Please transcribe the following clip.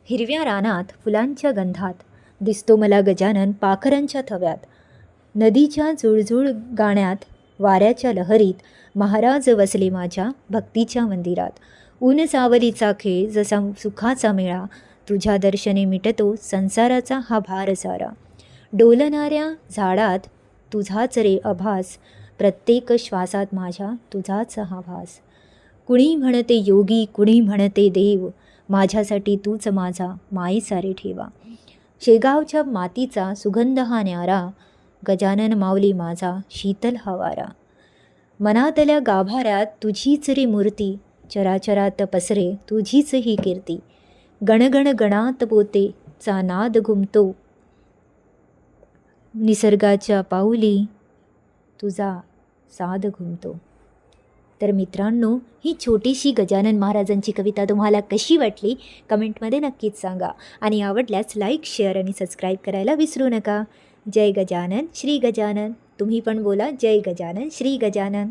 हिरव्या रानात फुलांच्या गंधात दिसतो मला गजानन पाखरांच्या थव्यात. नदीच्या जुळजुळ गाण्यात वाऱ्याच्या लहरीत महाराज वसले माझ्या भक्तीच्या मंदिरात. ऊन सावलीचा खेळ जसा सुखाचा मेळा, तुझ्या दर्शने मिटतो संसाराचा हा भार सारा. डोलणाऱ्या झाडात तुझाच रे अभास, प्रत्येक श्वासात माझ्या तुझाच हा भास. कुणी म्हणते योगी, कुणी म्हणते देव, माझ्यासाठी तूच माझा माईसारे ठेवा. शेगावच्या मातीचा सुगंध हा न्यारा, गजानन माऊली माझा शीतल हा वारा. मनातल्या गाभाऱ्यात तुझीच रे मूर्ती, चराचरात पसरे तुझीच ही कीर्ती. गणगण गणात पोतेचा नाद घुमतो, निसर्गाच्या पाऊली तुझा साद घुमतो. तर मित्रांनो, ही छोटीशी गजानन महाराजांची कविता तुम्हाला कशी वाटली कमेंटमध्ये नक्कीच सांगा. आणि आवडल्यास लाईक, शेअर आणि सबस्क्राईब करायला विसरू नका. जय गजानन श्री गजानन. तुम्ही पण बोला जय गजानन श्री गजानन.